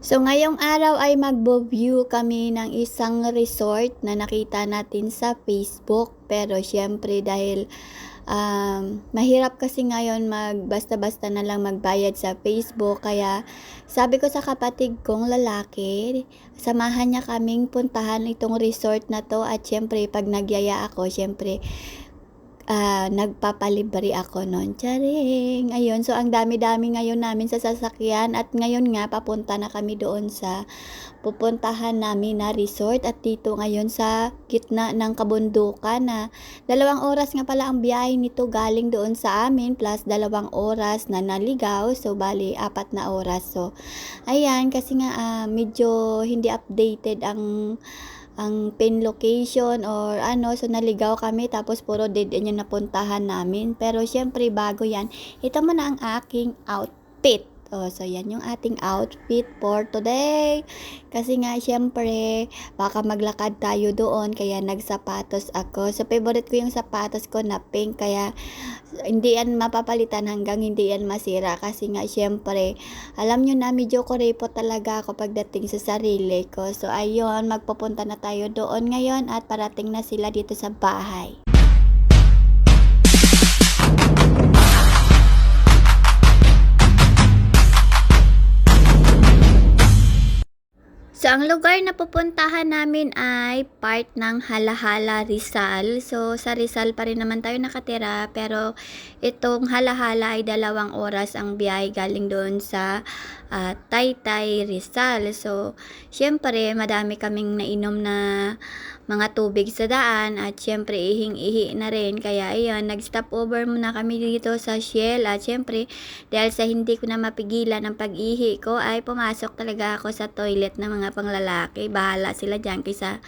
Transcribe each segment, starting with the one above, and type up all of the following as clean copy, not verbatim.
So, ngayong araw ay magbo-view kami ng isang resort na nakita natin sa Facebook. Pero syempre dahil mahirap kasi ngayon basta-basta na lang magbayad sa Facebook. Kaya sabi ko sa kapatid kong lalaki, samahan niya kaming puntahan itong resort na to. At syempre pag nagyaya ako, syempre nagpapalibre ako nun. Charing! Ayun, so ang dami-dami ngayon namin sa sasakyan at ngayon nga papunta na kami doon sa pupuntahan namin na resort at dito ngayon sa gitna ng kabundukan na 2 oras nga pala ang biyahe nito galing doon sa amin plus 2 oras na naligaw, so bali 4 na oras. So ayan, kasi nga medyo hindi updated ang pin location or ano, so naligaw kami tapos puro dead end yung napuntahan namin. Pero syempre bago yan, ito muna ang aking outfit. So yan yung ating outfit for today. Kasi nga syempre baka maglakad tayo doon kaya nagsapatos ako. So favorite ko yung sapatos ko na pink kaya hindi yan mapapalitan hanggang hindi yan masira. Kasi nga syempre alam nyo na medyo kuripot talaga ako pagdating sa sarili ko. So ayun, magpupunta na tayo doon ngayon at parating na sila dito sa bahay. So, ang lugar na pupuntahan namin ay part ng Halahala, Rizal. So, sa Rizal pa rin naman tayo nakatira, pero itong Halahala ay 2 oras ang biyahe galing doon sa Taytay, Rizal. So, syempre, madami kaming nainom na mga tubig sa daan at syempre ihing-ihi na rin. Kaya ayun, nag-stop over muna kami dito sa Shell at syempre dahil sa hindi ko na mapigilan ang pag-ihi ko ay pumasok talaga ako sa toilet ng mga panglalaki. Bahala sila dyan kaysa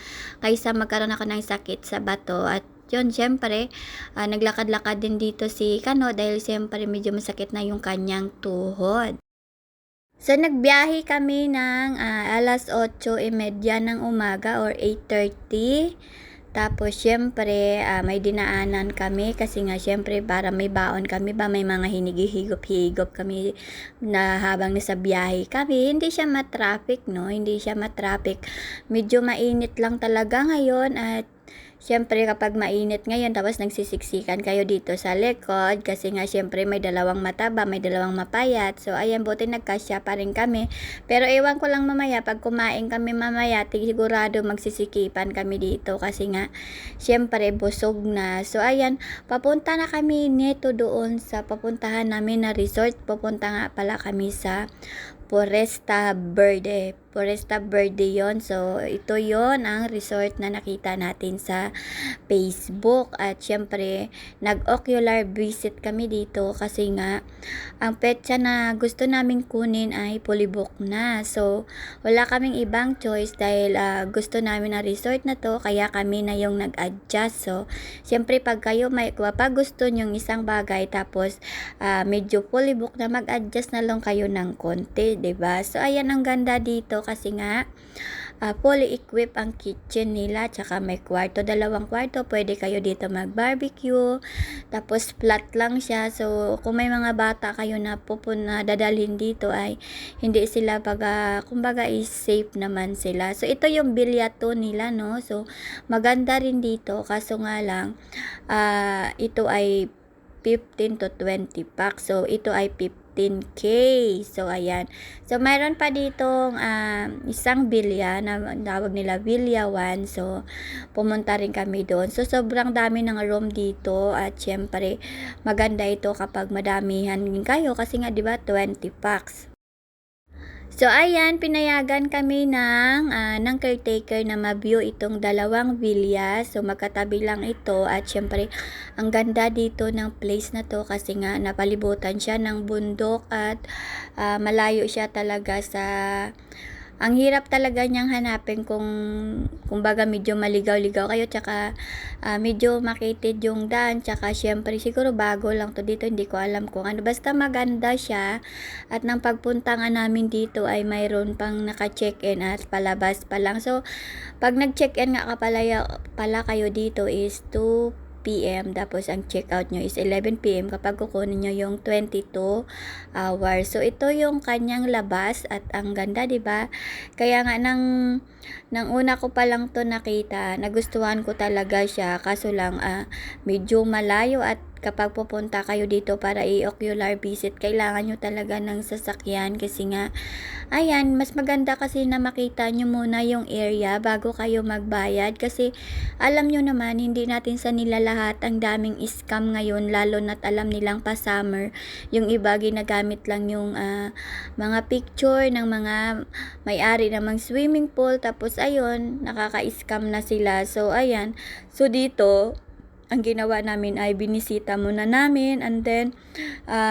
magkaroon ako ng sakit sa bato. At yun, syempre, naglakad-lakad din dito si Kano dahil syempre medyo masakit na yung kanyang tuhod. So, nagbiyahe kami ng 8:30 ng umaga or 8:30. Tapos, syempre, may dinaanan kami kasi nga, syempre, para may baon kami ba, may mga hinigihigop-higop kami na habang nasa biyahe kami. Hindi siya matraffic, no? Hindi siya matraffic. Medyo mainit lang talaga ngayon at syempre kapag mainit ngayon tapos nagsisiksikan kayo dito sa likod kasi nga syempre may 2 mataba, may 2 mapayat. So ayan, buti nagkasya pa rin kami. Pero ewan ko lang mamaya pag kumain kami mamaya, sigurado magsisikipan kami dito kasi nga syempre busog na. So ayan, papunta na kami neto doon sa papuntahan namin na resort. Pupunta nga pala kami sa Foresta Verde. Foresta Verde yon. So, ito yon ang resort na nakita natin sa Facebook. At syempre, nag-ocular visit kami dito kasi nga, ang petsa na gusto namin kunin ay fully booked na. So, wala kaming ibang choice dahil gusto namin na resort na to, kaya kami na yung nag-adjust. So, syempre, pag gusto nyong isang bagay tapos medyo fully booked na, mag-adjust na lang kayo ng konti, 'di ba? So ayan, ang ganda dito kasi nga fully equipped ang kitchen nila, tsaka may kwarto, 2 kwarto, pwede kayo dito mag-barbecue, tapos flat lang siya. So kung may mga bata kayo na dadalhin dito ay hindi sila kumbaga is safe naman sila. So ito yung bilyato nila, no? So maganda rin dito, kaso nga lang ito ay 15 to 20 packs. So ito ay 15K. So ayan. So mayroon pa ditong isang bilya na tawag nila Villa 1. So pumunta rin kami doon. So sobrang dami ng room dito at syempre maganda ito kapag madamihan kayo kasi nga 'di ba 20 packs. So ayan, pinayagan kami ng caretaker na ma-view itong 2 villa. So magkatabi lang ito at syempre ang ganda dito ng place na to kasi nga napalibutan siya ng bundok at malayo siya talaga sa ang hirap talaga niyang hanapin kung kumbaga medyo maligaw-ligaw kayo, tsaka medyo makitid yung daan, tsaka syempre siguro bago lang to dito, hindi ko alam kung ano, basta maganda siya. At nang pagpunta nga namin dito ay mayroon pang naka-check-in at palabas pa lang. So pag nag-check-in nga pala kayo dito is 2 PM, tapos ang check-out nyo is 11 PM kapag kukunin nyo yung 22 hours. So, ito yung kanyang labas at ang ganda, 'di ba? Kaya nga nang una ko pa lang to nakita, nagustuhan ko talaga siya. Kaso lang, medyo malayo at kapag pupunta kayo dito para i-ocular visit, kailangan nyo talaga ng sasakyan kasi nga, ayan, mas maganda kasi na makita nyo muna yung area bago kayo magbayad kasi alam nyo naman, hindi natin sa nila lahat ang daming scam ngayon, lalo na't alam nilang pa summer, yung iba ginagamit lang yung mga picture ng mga may-ari ng mga swimming pool, tapos ayun, nakaka-scam na sila. So ayan, so dito ang ginawa namin ay binisita muna namin and then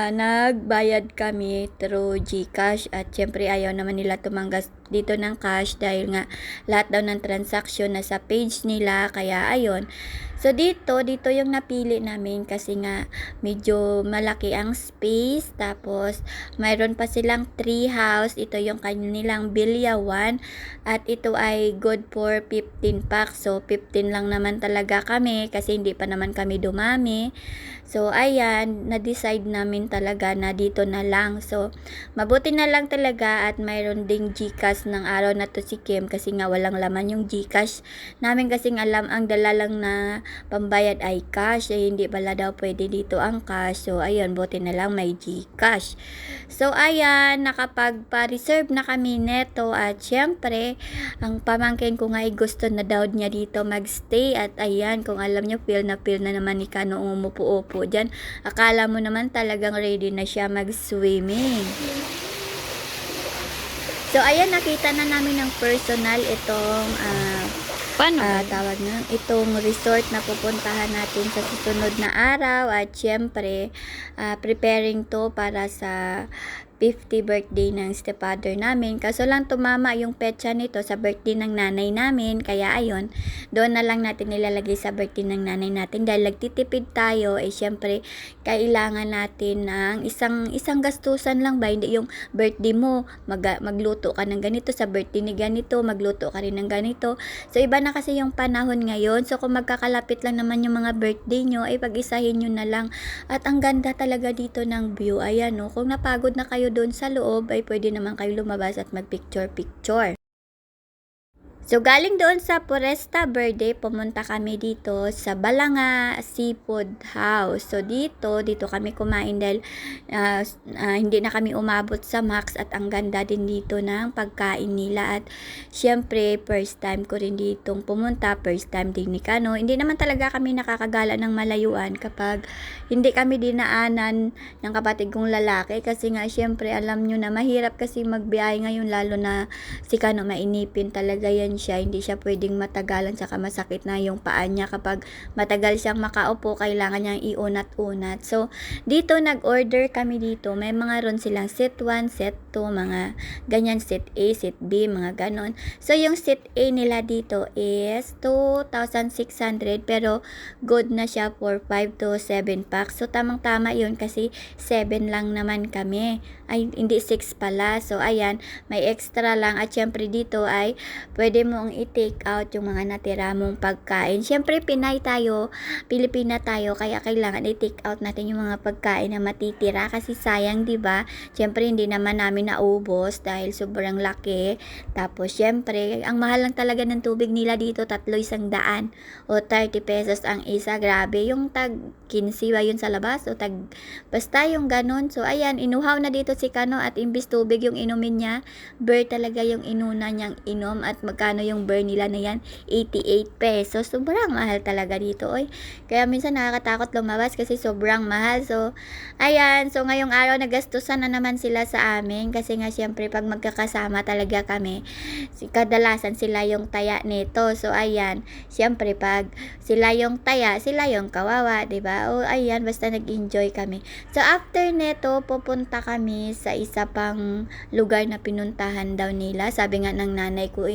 nagbayad kami through GCash at syempre ayaw naman nila tumanggas dito ng cash dahil nga lahat daw ng transaction na sa page nila, kaya ayun. So dito yung napili namin kasi nga medyo malaki ang space, tapos mayroon pa silang tree house, ito yung kanilang bilyawan at ito ay good for 15 packs. So 15 lang naman talaga kami kasi hindi pa naman kami dumami. So ayan, na-decide namin talaga na dito na lang. So mabuti na lang talaga at mayroon ding GCash ng araw na to si Kim kasi nga walang laman yung GCash namin kasing alam ang dala lang na pambayad ay cash, hindi pala daw pwede dito ang cash. So ayun, buti na lang may GCash. So ayan, nakapagpa-reserve na kami neto at syempre ang pamangkin ko nga ay gusto na daw niya dito magstay at ayan, kung alam nyo, feel na naman ni Kano umupo-upo dyan. Akala mo naman talagang ready na siya mag-swimming. So ayan, nakita na namin ng personal itong tawag na itong resort na pupuntahan natin sa susunod na araw at syempre preparing to para sa 50 birthday ng stepfather namin. Kaso lang tumama yung petsa nito sa birthday ng nanay namin. Kaya ayun, doon na lang natin nilalagay sa birthday ng nanay natin. Dahil nagtitipid tayo, syempre, kailangan natin ng isang gastusan lang ba? Hindi yung birthday mo, magluto ka ng ganito, sa birthday ni ganito, magluto ka rin ng ganito. So, iba na kasi yung panahon ngayon. So, kung magkakalapit lang naman yung mga birthday nyo, ay pag-isahin nyo na lang. At ang ganda talaga dito ng view. Ayan, no? Kung napagod na kayo doon sa loob, ay pwede naman kayo lumabas at magpicture-picture. So, galing doon sa Foresta Verde, pumunta kami dito sa Balanga Seafood House. So, dito kami kumain dahil hindi na kami umabot sa Max at ang ganda din dito ng pagkain nila. At syempre, first time ko rin ditong pumunta, first time din ni Kano. Hindi naman talaga kami nakakagala ng malayuan kapag hindi kami dinaanan ng kapatid kong lalaki. Kasi nga, syempre, alam nyo na mahirap kasi magbiyahe ngayon, lalo na si Kano mainipin talaga yan siya, hindi siya pwedeng matagalan, saka masakit na yung paa niya kapag matagal siyang makaupo, kailangan niyang iunat-unat. So, dito nag-order kami dito, may mga ron silang set 1, set 2, mga ganyan, set A, set B, mga ganon. So, yung set A nila dito is 2,600 pero good na siya for 5 to 7 packs. So, tamang-tama yun kasi 7 lang naman kami. Ay, hindi 6 pala. So, ayan, may extra lang. At syempre dito ay pwede mong i-take out yung mga natira mong pagkain. Syempre, Pinay tayo, Pilipina tayo, kaya kailangan i-take out natin yung mga pagkain na matitira kasi sayang, 'di ba? Syempre, hindi naman namin naubos dahil sobrang laki. Tapos, syempre, ang mahal lang talaga ng tubig nila dito, 300 o 30 pesos ang isa. Grabe, yung tag 15 ba yun sa labas o basta yung ganun. So, ayan, inuhaw na dito si Kano at imbis tubig yung inumin niya, beer talaga yung inuna niyang inom. At magkano yung beer nila na yan? 88 pesos. Sobrang mahal talaga dito, oy. Kaya minsan nakakatakot lumabas kasi sobrang mahal. So, ayan. So, ngayong araw nagastusan na naman sila sa amin kasi nga syempre pag magkakasama talaga kami, kadalasan sila yung taya nito. So, ayan. Syempre pag sila yung taya, sila yung kawawa, 'di ba? O, ayan, basta nag-enjoy kami. So, after neto, pupunta kami sa isa pang lugar na pinuntahan daw nila. Sabi nga ng nanay ko,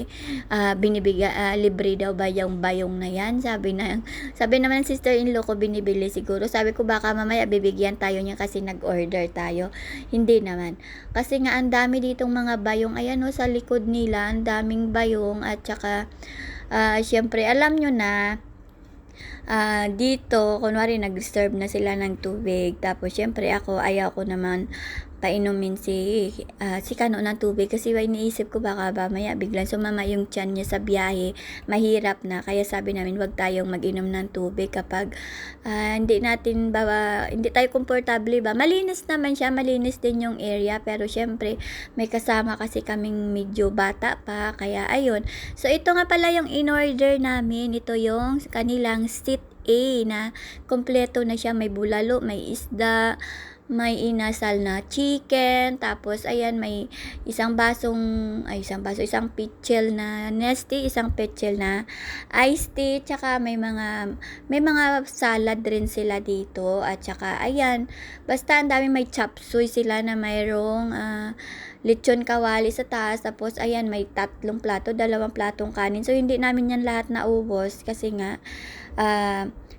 libre daw ba yung bayong na yan? Sabi naman ng sister-in-law ko, binibili siguro. Sabi ko, baka mamaya bibigyan tayo niya kasi nag-order tayo. Hindi naman. Kasi nga, ang dami ditong mga bayong. Ayan, sa likod nila, ang daming bayong. At saka, syempre, alam nyo na, dito kunwari nag-reserve na sila ng tubig, tapos siyempre ako ayaw ko naman painumin si Kano ng tubig kasi iniisip ko baka mamaya biglang sumama yung tiyan niya sa biyahe, mahirap na. Kaya sabi namin wag tayong mag-inom ng tubig kapag hindi tayo komportable ba. Malinis naman siya, malinis din yung area, pero siyempre may kasama kasi kaming medyo bata pa, kaya ayun. So ito nga pala yung in-order namin, ito yung kanilang Seat A na kompleto na siya, may bulalo, may isda, may inasal na chicken, tapos ayan may isang pitchel na nesty, isang pitchel na iced tea, tsaka may mga salad rin sila dito, at tsaka ayan, basta ang dami, may chop suey sila na mayroong lechon kawali sa taas, tapos ayan may 3 plato, 2 platong kanin. So hindi namin yan lahat naubos kasi nga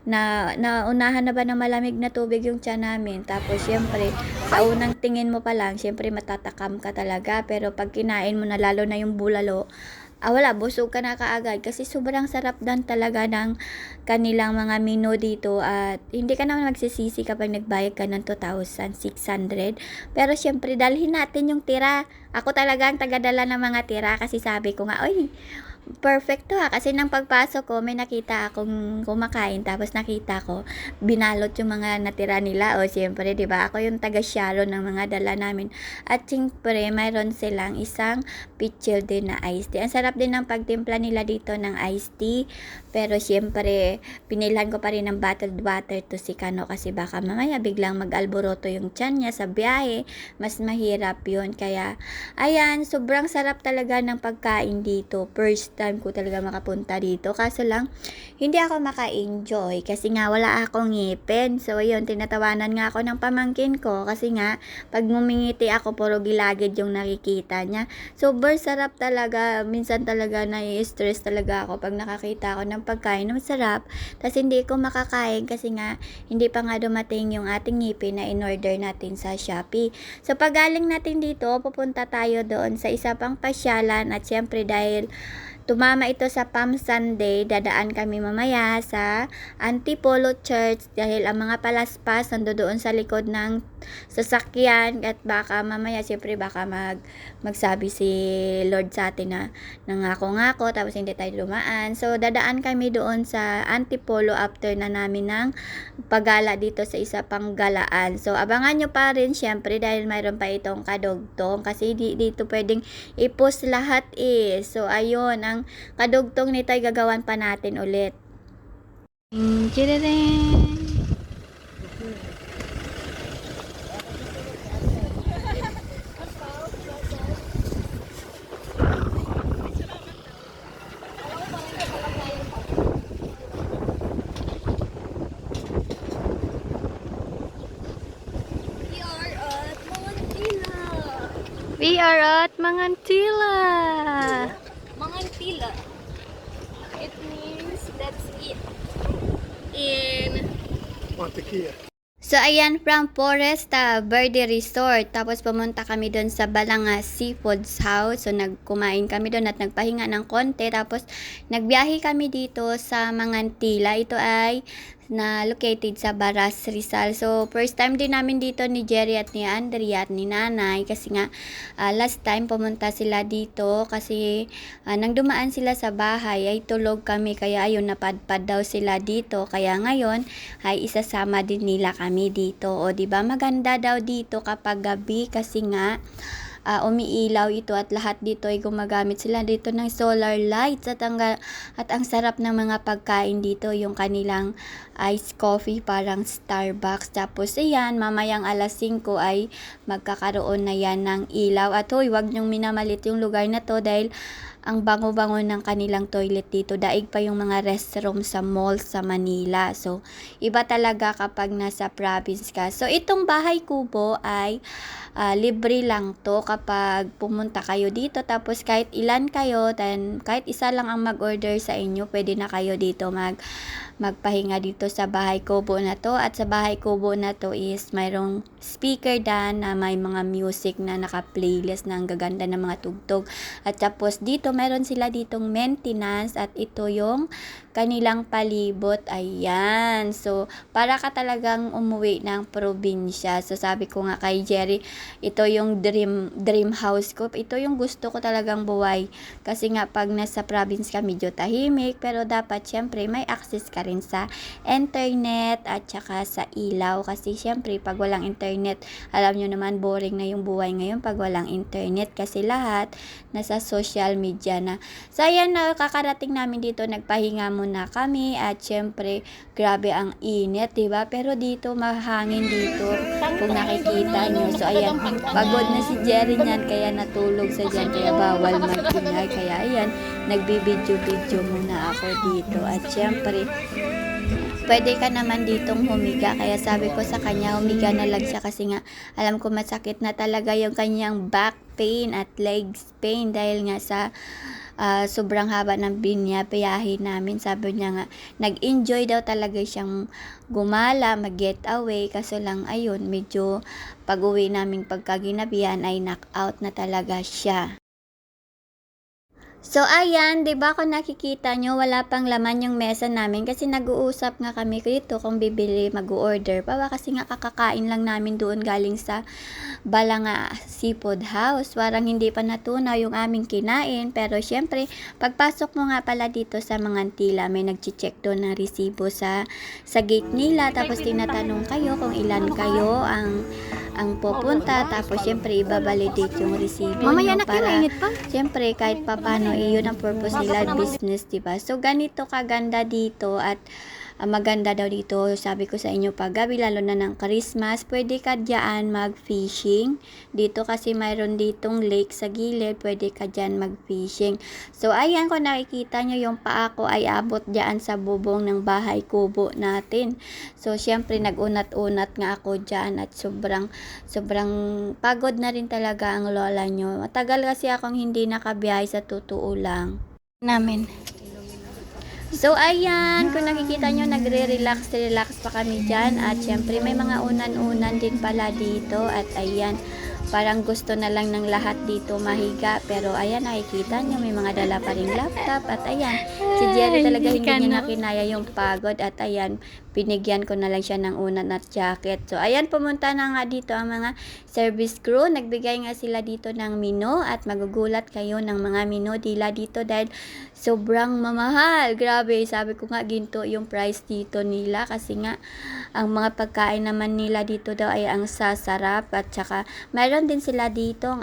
naunahan na ba ng malamig na tubig yung tiyan namin. Tapos syempre sa unang tingin mo pa lang syempre matatakam ka talaga, pero pag kinain mo na, lalo na yung bulalo, wala, busog ka na kaagad kasi sobrang sarap dan talaga ng kanilang mga menu dito, at hindi ka naman magsisisi kapag nagbayad ka ng 2,600. Pero syempre dalhin natin yung tira. Ako talaga ang tagadala ng mga tira kasi sabi ko nga, oy, perfect to kasi nang pagpasok ko may nakita akong kumakain, tapos nakita ko binalot yung mga natira nila. O siyempre, 'di ba? Ako yung taga-sharo ng mga dala namin. At siyempre, mayroon silang isang pitchel din na iced tea. Ang sarap din ng pagtimpla nila dito ng iced tea. Pero siyempre, pinilhan ko pa rin ng bottled water to si Kano kasi baka mamaya biglang mag-alboroto yung tiyan niya sa biyahe. Mas mahirap 'yun. Kaya ayan, sobrang sarap talaga ng pagkain dito. First time ko talaga makapunta dito. Kaso lang, hindi ako maka-enjoy kasi nga wala akong ngipin. So, yun, tinatawanan nga ako ng pamangkin ko kasi nga, pag mumingiti ako, puro gilagid yung nakikita niya. Super sarap talaga. Minsan talaga nai-stress talaga ako pag nakakita ako ng pagkain na masarap. Tapos hindi ko makakain kasi nga, hindi pa nga dumating yung ating ngipin na in-order natin sa Shopee. So, pag galing natin dito, pupunta tayo doon sa isa pang pasyalan, at syempre dahil tumama ito sa Palm Sunday, dadaan kami mamaya sa Antipolo Church dahil ang mga palaspas nandoon sa likod ng sasakyan, at baka mamaya siyempre baka magsabi si Lord sa atin na nangako-ngako tapos hindi tayo dumaan. So dadaan kami doon sa Antipolo after na namin ng paggala dito sa isa pang galaan. So abangan nyo pa rin siyempre dahil mayroon pa itong kadugtong kasi dito pwedeng i-post lahat So ayun, ang kadugtong nito ay gagawan pa natin ulit. Tadadang! We are at Mangantila. Mangantila. It means that's it. In Montekia. So, ayan, from Foresta Verde Resort. Tapos, pumunta kami doon sa Balanga Seafoods House. So, nagkumain kami doon at nagpahinga ng konti. Tapos, nagbiyahe kami dito sa Mangantila. Ito ay located sa Baras, Rizal. So, first time din namin dito ni Jerry at ni Andrea at ni Nanay. Kasi nga, last time pumunta sila dito. Kasi, nang dumaan sila sa bahay, ay tulog kami. Kaya, ayun, napadpad daw sila dito. Kaya, ngayon, ay isasama din nila kami dito. O, diba? Maganda daw dito kapag gabi kasi nga, umiilaw ito at lahat dito ay gumagamit sila dito ng solar lights, at ang sarap ng mga pagkain dito, yung kanilang iced coffee parang Starbucks. Tapos ayan, mamayang alas 5 ay magkakaroon na yan ng ilaw. At hoy, wag nyong minamalit yung lugar na to dahil ang bango-bango ng kanilang toilet dito. Daig pa yung mga restroom sa mall sa Manila. So, iba talaga kapag nasa province ka. So, itong bahay kubo ay libre lang to kapag pumunta kayo dito. Tapos, kahit ilan kayo, kahit isa lang ang mag-order sa inyo, pwede na kayo dito magpahinga dito sa bahay kubo na to. At sa bahay kubo na to is mayroong speaker dan na may mga music na naka-playlist na ang gaganda ng mga tugtog. At tapos dito So, meron sila ditong maintenance at ito yung kanilang palibot. Ayan. So, para ka talagang umuwi ng probinsya. So, sabi ko nga kay Jerry, ito yung dream house ko. Ito yung gusto ko talagang buhay. Kasi nga, pag nasa province ka, medyo tahimik. Pero dapat, syempre, may access ka rin sa internet at saka sa ilaw. Kasi, syempre, pag walang internet, alam nyo naman, boring na yung buhay ngayon pag walang internet. Kasi lahat, nasa social media na. So, ayan na, kakarating namin dito, nagpahinga muna kami at syempre, grabe ang init, diba? Pero dito, mahangin dito, kung nakikita nyo. So, ayan, pagod na si Jerry niyan, kaya natulog sa dyan, kaya bawal mag-ingay. Kaya, ayan, nagbibidyo-video muna ako dito. At syempre, pwede ka naman ditong humiga. Kaya sabi ko sa kanya, humiga na lang siya kasi nga alam ko masakit na talaga yung kanyang back pain at legs pain dahil nga sa sobrang haba ng binabiyahe namin. Sabi niya nga, nag-enjoy daw talaga siyang gumala, mag-get away. Kaso lang, ayun, medyo pag-uwi namin pagkaginabihan ay knock-out na talaga siya. So, ayan, 'di ba kung nakikita nyo, wala pang laman yung mesa namin kasi nag-uusap nga kami dito kung bibili, mag-order pa ba kasi nga kakakain lang namin doon galing sa Balanga Seafood House. Parang hindi pa natunaw yung aming kinain, pero syempre, pagpasok mo nga pala dito sa mga Antila, may nagche-check doon ng resibo sa gate nila, tapos tinatanong kayo kung ilan kayo ang pupunta, tapos syempre ibabalidate yung resibo Mamaya nyo na para kinainit pa. syempre kahit papano yun ang purpose nila, business, diba? So ganito kaganda dito at maganda daw dito, sabi ko sa inyo pag gabi, lalo na ng Christmas, pwede ka dyan mag-fishing dito kasi mayroon ditong lake sa gilid, pwede ka dyan mag-fishing. So ayan, kung nakikita nyo yung paa ko ay abot dyan sa bubong ng bahay kubo natin. So syempre nagunat-unat nga ako dyan at sobrang pagod na rin talaga ang lola nyo. Matagal kasi akong hindi nakabiyahe sa totoo lang namin. So, ayan, kung nakikita nyo, relax pa kami dyan. At syempre, may mga unan-unan din pala dito. At ayan, parang gusto na lang ng lahat dito mahiga. Pero ayan, nakikita nyo, may mga dala pa rin laptop. At ayan, si Jerry talaga hindi niya nakinaya yung pagod. At ayan, binigyan ko na lang siya ng unan at jacket. So, ayan, pumunta na nga dito ang mga service crew. Nagbigay nga sila dito ng menu at magugulat kayo ng mga menu nila dito dahil sobrang mamahal. Grabe, sabi ko nga ginto yung price dito nila kasi nga ang mga pagkain naman nila dito daw ay ang sasarap at saka mayroon din sila ditong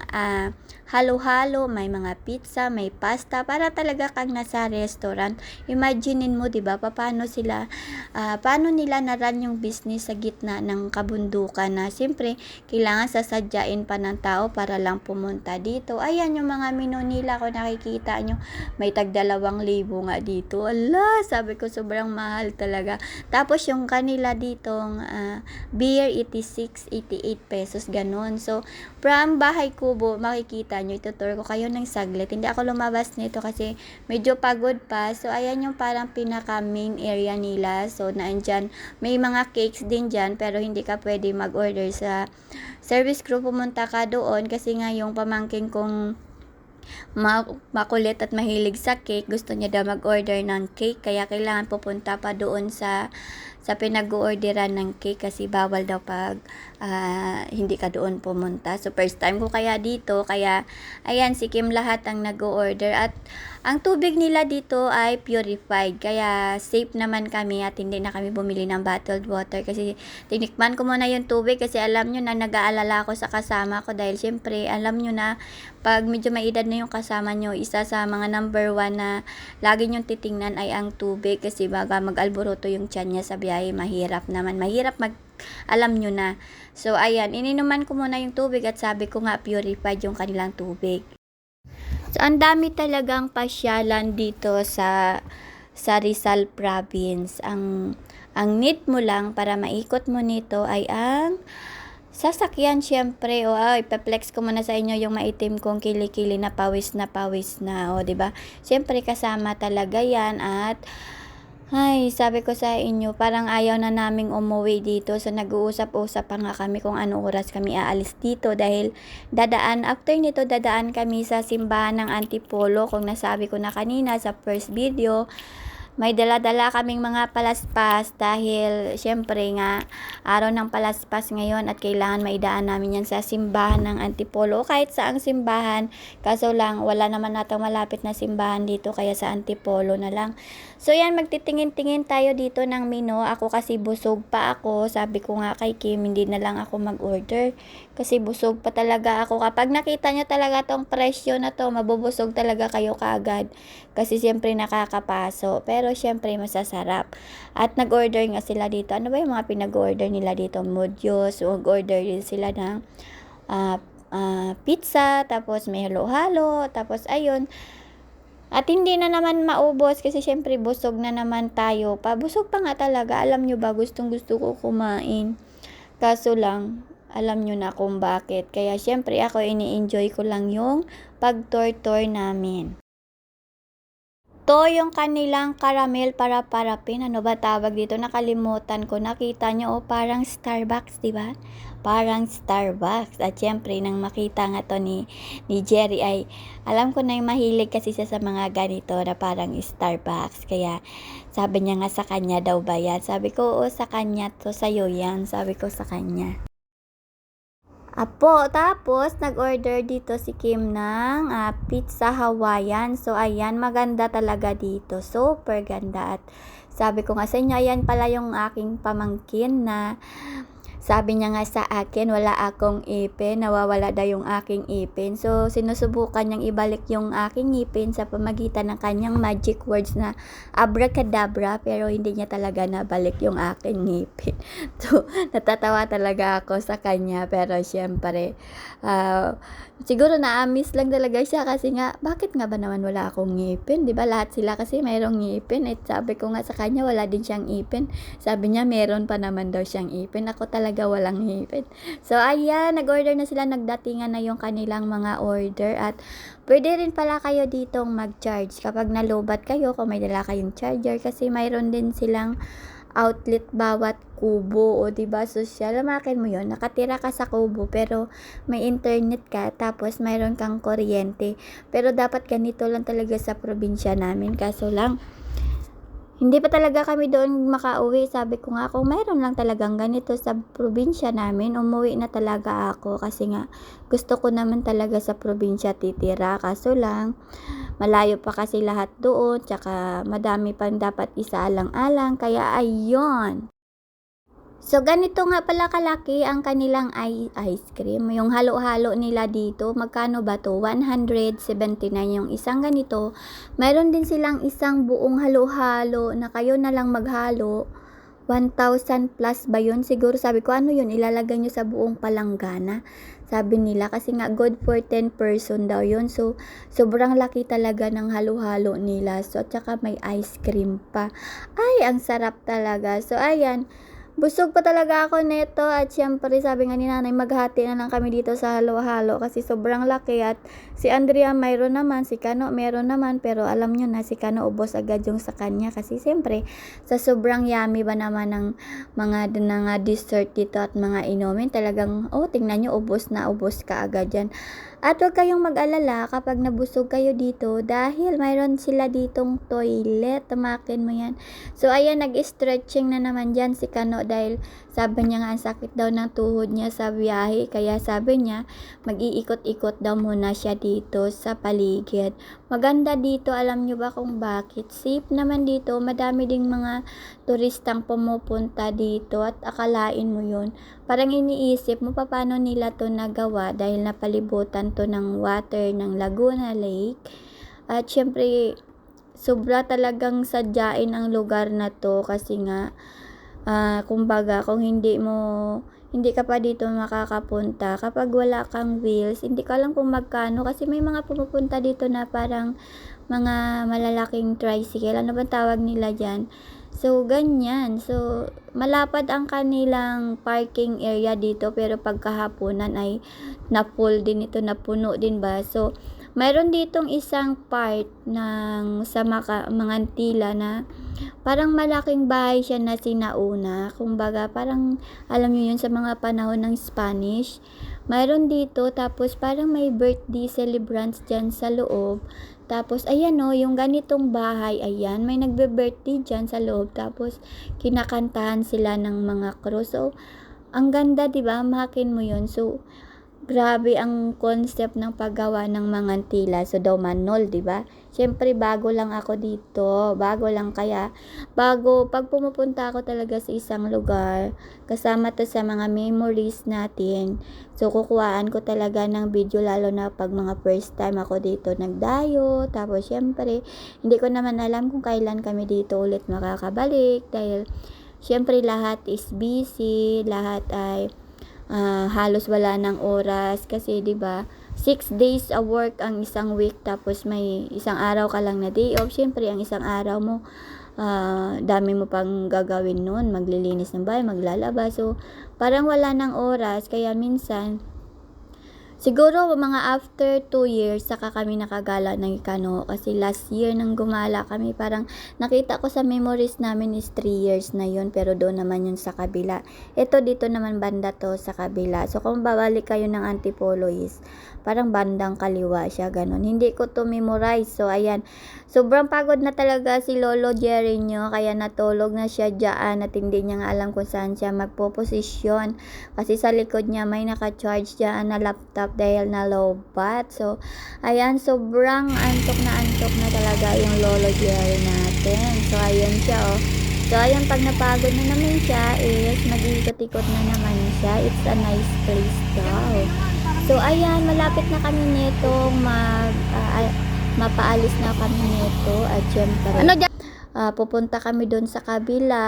halo-halo, may mga pizza, may pasta, para talaga kang nasa restaurant. Imaginein mo, 'di ba, paano nila na-run yung business sa gitna ng kabundukan na siyempre kailangan sasadyain pa ng tao para lang pumunta dito. Ayan yung mga menu nila, kung nakikita nyo, may tag 2,000 nga dito. Ala, sabi ko sobrang mahal talaga. Tapos yung kanila ditong beer, 86, 88 pesos, ganun. So, from Bahay Kubo, makikita nyo, itutur ko kayo ng saglit. Hindi ako lumabas nito kasi medyo pagod pa. So, ayan yung parang pinaka main area nila. So, naandyan, may mga cakes din dyan, pero hindi ka pwede mag-order sa service crew. Pumunta ka doon kasi nga yung pamangking kong makulit at mahilig sa cake, gusto niya daw mag-order ng cake, kaya kailangan pupunta pa doon sa pinag-orderan ng cake kasi bawal daw pag hindi ka doon pumunta. So first time ko kaya dito, kaya ayan, si Kim lahat ang nag-order at ang tubig nila dito ay purified, kaya safe naman kami at hindi na kami bumili ng bottled water kasi tinikman ko muna yung tubig kasi alam nyo na nag-aalala ako sa kasama ko dahil syempre alam nyo na pag medyo may edad na yung kasama nyo, isa sa mga number 1 na lagi nyong titingnan ay ang tubig kasi baga mag-alboroto yung tiyan niya sa biyahe, mahirap alam nyo na. So ayan, ininuman ko muna yung tubig at sabi ko nga purified yung kanilang tubig. So ang dami talagang pasyalan dito sa Rizal Province. Ang need mo lang para maikot mo nito ay ang sasakyan, syempre. O ipaplex ko muna sa inyo yung maitim kong kilikili na pawis na. O, diba? Syempre kasama talaga yan at Ay, sabi ko sa inyo, parang ayaw na naming umuwi dito. So, nag-uusap-usap pa nga kami kung ano oras kami aalis dito dahil after nito, dadaan kami sa simbahan ng Antipolo. Kung nasabi ko na kanina sa first video, may dala-dala kaming mga palaspas dahil syempre nga araw ng palaspas ngayon at kailangan maidaan namin yan sa simbahan ng Antipolo o kahit saang simbahan. Kaso lang wala naman natang malapit na simbahan dito kaya sa Antipolo na lang. So yan, magtitingin-tingin tayo dito ng menu. Ako kasi busog pa ako. Sabi ko nga kay Kim, hindi na lang ako mag-order. Kasi busog pa talaga ako. Kapag nakita nyo talaga tong presyo na to, mabubusog talaga kayo kaagad. Kasi siyempre nakakapaso. Pero siyempre masasarap. At nag-order nga sila dito. Ano ba yung mga pinag-order nila dito? Mudyos. Mag-order din sila ng pizza. Tapos may halo-halo. Tapos ayun. At hindi na naman maubos kasi syempre busog na naman tayo. Busog pa nga talaga. Alam nyo ba, gustong gusto ko kumain. Kaso lang, alam nyo na kung bakit. Kaya syempre ako ini-enjoy ko lang yung pag-tour-tour namin. To yung kanilang caramel para parapin. Ano ba tawag dito? Nakalimutan ko. Nakita nyo, parang Starbucks, di ba? Parang Starbucks. At syempre, nang makita nga to ni Jerry ay, alam ko na yung mahilig kasi siya sa mga ganito na parang Starbucks. Kaya, sabi niya nga sa kanya daw ba yan? Sabi ko, oo, sa kanya to, sa'yo yan. Sabi ko sa kanya. Apo, tapos nag-order dito si Kim ng pizza Hawaiian. So, ayan, maganda talaga dito. Super ganda. At sabi ko nga sa inyo, ayan pala yung aking pamangkin na sabi niya nga sa akin, wala akong ipin, nawawala daw yung aking ipin. So, sinusubukan niyang ibalik yung aking ipin sa pamagitan ng kanyang magic words na abracadabra, pero hindi niya talaga nabalik yung aking ngipin. So, natatawa talaga ako sa kanya, pero syempre, siguro na-miss lang talaga siya kasi nga, bakit nga ba naman wala akong ngipin? Diba lahat sila kasi mayroong ngipin. At sabi ko nga sa kanya, wala din siyang ipin. Sabi niya, meron pa naman daw siyang ipin. Ako talaga walang ngipin. So, ayan, nag-order na sila, nagdatingan na yung kanilang mga order. At pwede rin pala kayo ditong mag-charge kapag nalubat kayo, kung may dala kayong charger, kasi mayroon din silang outlet bawat kubo, o diba, social, lamakin mo yon, nakatira ka sa kubo pero may internet ka, tapos mayroon kang kuryente. Pero dapat ganito lang talaga sa probinsya namin, kaso lang hindi pa talaga kami doon makauwi. Sabi ko nga, kung mayroon lang talagang ganito sa probinsya namin, umuwi na talaga ako. Kasi nga, gusto ko naman talaga sa probinsya titira. Kaso lang, malayo pa kasi lahat doon. Tsaka, madami pang dapat isaalang-alang. Kaya, ayun. So, ganito nga pala kalaki ang kanilang ice cream. Yung halo-halo nila dito, magkano ba to? 179 yung isang ganito. Mayroon din silang isang buong halo-halo na kayo na lang maghalo. 1,000 plus ba yun? Siguro sabi ko, ano yun? Ilalagay nyo sa buong palanggana. Sabi nila, kasi nga good for 10 person daw yun. So, sobrang laki talaga ng halo-halo nila. So, at saka may ice cream pa. Ay, ang sarap talaga. So, ayan. Busog pa talaga ako neto at syempre sabi nga ni nanay, maghati na lang kami dito sa halo-halo kasi sobrang laki. At si Andrea mayroon naman, si Kano meron naman, pero alam nyo na si Kano ubos agad yung sa kanya kasi siyempre sa sobrang yummy ba naman ng mga dessert dito at mga inumin, talagang tingnan nyo, ubos na ubos ka agad yan. At huwag kayong mag-alala kapag nabusog kayo dito dahil mayroon sila ditong toilet, tamakin mo yan. So ayan, nag-stretching na naman dyan si Kano dahil sabi niya nga ang sakit daw ng tuhod niya sa biyahe. Kaya sabi niya, mag-iikot-ikot daw muna siya dito sa paligid. Maganda dito, alam nyo ba kung bakit? Safe naman dito, madami ding mga turistang pumupunta dito at akalain mo yun. Parang iniisip mo paano nila to nagawa dahil napalibutan to ng water ng Laguna Lake. At syempre, sobra talagang sadyain ang lugar na to kasi nga kumbaga kung hindi ka pa dito makakapunta kapag wala kang wheels, hindi ka alam kung magkano kasi may mga pumupunta dito na parang mga malalaking tricycle, ano ba tawag nila dyan? So, ganyan. So, malapad ang kanilang parking area dito pero pagkahaponan ay na-full din ito, napuno din ba? So, mayroon ditong isang part ng sa mga tila na parang malaking bahay siya na sinauna. Kumbaga, parang alam niyo yun sa mga panahon ng Spanish. Mayroon dito, tapos parang may birthday celebrants dyan sa loob. Tapos, ayan o, yung ganitong bahay, ayan, may nagbe-birthday dyan sa loob. Tapos, kinakantahan sila ng mga cross. So, ang ganda, di ba? Makin mo yun. So, grabe ang concept ng paggawa ng mga tila. So, Domanol, di ba? Siyempre, bago lang ako dito. Bago lang kaya. Pag pumupunta ako talaga sa isang lugar, kasama to sa mga memories natin. So, kukuhaan ko talaga ng video, lalo na pag mga first time ako dito nagdayo. Tapos, siyempre, hindi ko naman alam kung kailan kami dito ulit makakabalik. Dahil, siyempre, lahat is busy. Lahat ay halos wala ng oras kasi 'di ba 6 days a work ang isang week, tapos may isang araw ka lang na day off. Syempre ang isang araw mo dami mo pang gagawin noon, maglilinis ng bahay, maglalaba, so parang wala ng oras. Kaya minsan siguro mga after 2 years saka kami nakagala ng Ikano, kasi last year nang gumala kami, parang nakita ko sa memories namin is 3 years na yun, pero doon naman yun sa kabila. Ito dito naman banda to sa kabila. So kung babalik kayo ng Antipolo is parang bandang kaliwa siya, ganun. Hindi ko to memorize. So ayan, sobrang pagod na talaga si Lolo Jerry nyo, kaya natulog na siya dyan at hindi niya nga alam kung saan siya magpoposisyon. Kasi sa likod niya may naka-charge dyan na laptop dahil na low bat. So, ayan, sobrang antok na talaga yung Lolo Jerry natin. So, ayan siya, oh. So, ayan, pag napagod na naman siya is mag-ikot-ikot na naman siya. It's a nice place daw. So, ayan, malapit na kami nito mapaalis na kami nito at syempre pupunta kami doon sa kabila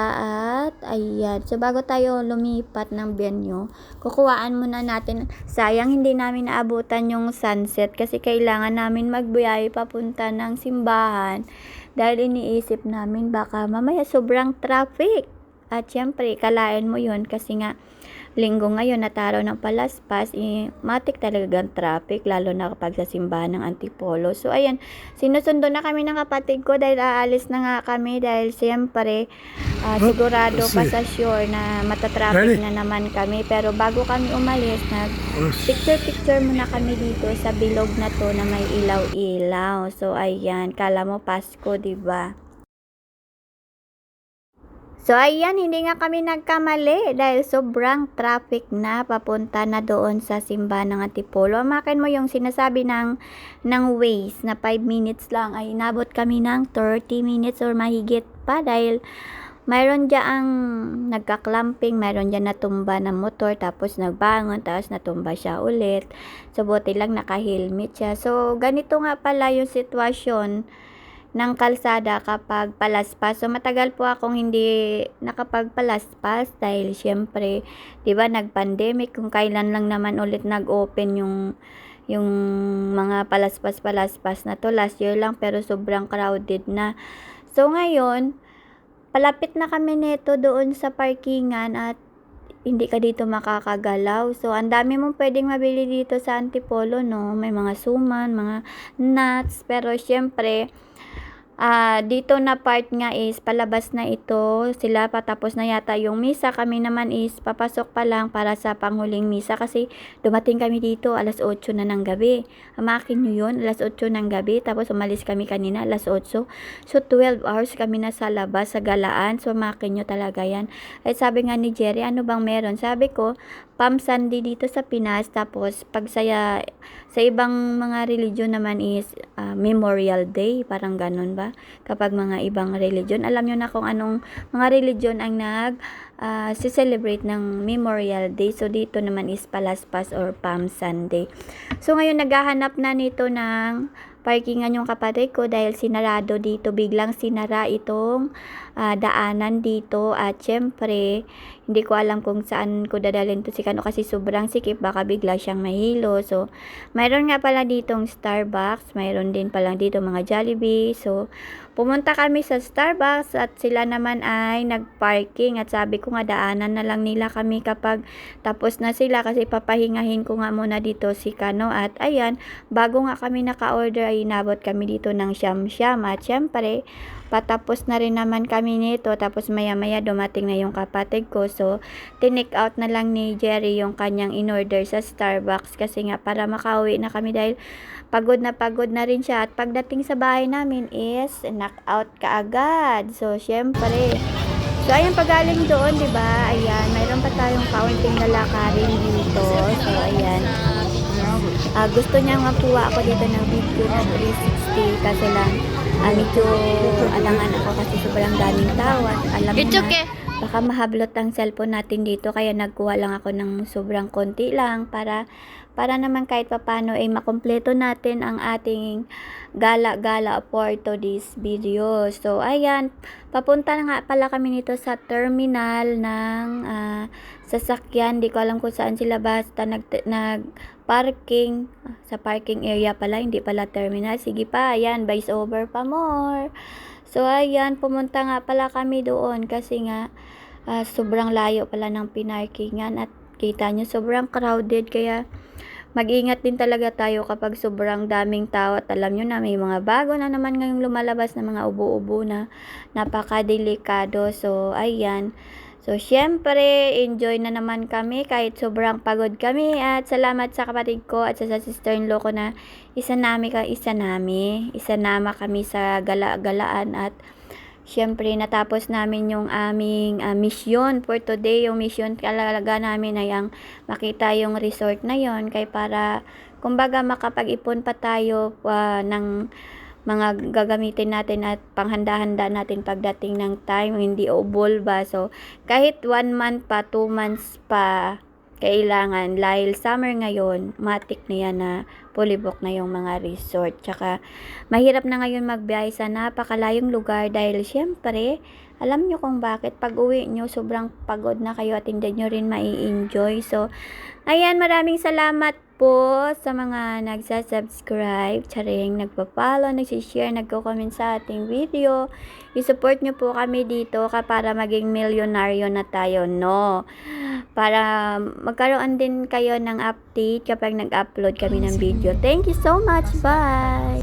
at ayan. So, bago tayo lumipat ng venue, kukuhaan muna natin. Sayang hindi namin naabutan yung sunset kasi kailangan namin magbiyahe papunta ng simbahan dahil iniisip namin baka mamaya sobrang traffic. At syempre, kalain mo yun kasi nga linggo ngayon at araw ng palaspas, matik talagang traffic, lalo na kapag sa simbahan ng Antipolo. So, ayan, sinusundo na kami ng kapatid ko dahil aalis na nga kami dahil siyempre, sigurado pa sa sure na matatraffic na naman kami. Pero bago kami umalis, picture muna kami dito sa bilog na to na may ilaw-ilaw. So, ayan, kala mo Pasko, diba? So, ayan, hindi nga kami nagkamali dahil sobrang traffic na papunta na doon sa simbahan ng Antipolo. Amakin mo yung sinasabi ng Waze na 5 minutes lang, ay inabot kami ng 30 minutes or mahigit pa dahil mayroon diyang nagka-clamping, mayroon diyang natumba ng motor, tapos nagbangon, tapos natumba siya ulit. So, buti lang naka-helmet siya. So, ganito nga pala yung sitwasyon ng kalsada kapag palaspas. So, matagal po akong hindi nakapagpalaspas dahil syempre, 'di ba, nag-pandemic, kung kailan lang naman ulit nag-open yung mga palaspas na to, last year lang, pero sobrang crowded na. So, ngayon, palapit na kami nito doon sa parkingan at hindi ka dito makakagalaw. So, ang dami mong pwedeng mabili dito sa Antipolo, no? May mga suman, mga nuts, pero syempre, dito na part nga is palabas na ito sila, patapos na yata yung misa. Kami naman is papasok pa lang para sa panghuling misa kasi dumating kami dito alas 8 na ng gabi. Amakin nyo yun, alas 8 ng gabi, tapos umalis kami kanina alas 8. So 12 hours kami na sa labas sa galaan. So amakin nyo talaga yan. At sabi nga ni Jerry, ano bang meron? Sabi ko, Palm Sunday dito sa Pinas, tapos pag sa ibang mga religion naman is Memorial Day, parang ganun ba? Kapag mga ibang religion, alam nyo na kung anong mga religion ang si-celebrate ng Memorial Day. So dito naman is Palaspas or Palm Sunday. So ngayon naghahanap na nito ng parkingan yung kapatid ko dahil sinarado dito, biglang sinara itong daanan dito. At syempre, hindi ko alam kung saan ko dadalhin to si Kano kasi sobrang sikip, baka bigla siyang mahilo. So, mayroon nga pala ditong Starbucks, mayroon din pala dito mga Jollibee. So, pumunta kami sa Starbucks at sila naman ay nagparking at sabi ko nga daanan na lang nila kami kapag tapos na sila kasi papahingahin ko nga muna dito si Kano. At ayan, bago nga kami naka-order ay inabot kami dito ng siyam-siyam at syempre patapos na rin naman kami kami nito, tapos maya-maya dumating na yung kapatid ko. So, tinake out na lang ni Jerry yung kanyang in-order sa Starbucks kasi nga para makauwi na kami dahil pagod na rin siya. At pagdating sa bahay namin is knock-out kaagad. So, syempre. So, ayan, pagaling doon, di ba? Ayan, mayroon pa tayong kaunting lalakarin dito. So, ayan. Gusto niya makuha ako dito ng video na 360 kasi lang medyo alangan ako kasi sobrang daming tao at alam mo na baka mahablot ang cellphone natin dito kaya nagkuha lang ako ng sobrang konti lang para naman kahit papano ay makumpleto natin ang ating gala-gala for today's video. So, ayan, papunta na nga pala kami nito sa terminal ng sasakyan. Di ko alam kung saan sila, basta nag-parking. Sa parking area pala, hindi pala terminal. Sige pa, ayan, voice over pa more. So, ayan, pumunta nga pala kami doon kasi nga sobrang layo pala ng pinarkingan at kita nyo, sobrang crowded kaya mag-ingat din talaga tayo kapag sobrang daming tao at alam nyo na may mga bago na naman ngayong lumalabas na mga ubo-ubo na napakadelikado. So, ayan. So, syempre, enjoy na naman kami kahit sobrang pagod kami at salamat sa kapatid ko at sa sister-in-law ko na isanama kami sa gala-galaan at syempre, natapos namin yung aming mission for today. Yung mission talaga namin ay ang makita yung resort na yon kay para, kumbaga, makapag-ipon pa tayo ng mga gagamitin natin at panghanda-handa natin pagdating ng time, hindi ubol ba. So, kahit 1 month pa, 2 months pa, kailangan, dahil summer ngayon, matik na yan na fully book na yung mga resort. Tsaka, mahirap na ngayon magbiyahe sa napakalayong lugar dahil syempre, alam nyo kung bakit. Pag uwi nyo, sobrang pagod na kayo at hindi nyo rin mai-enjoy. So, ayan, maraming salamat po sa mga nagsasubscribe, charing, nagpa-follow, nagsishare, nagko-comment sa ating video. I-support nyo po kami dito para maging milyonaryo na tayo, no? Para magkaroon din kayo ng update kapag nag-upload kami ng video. Thank you so much. Bye!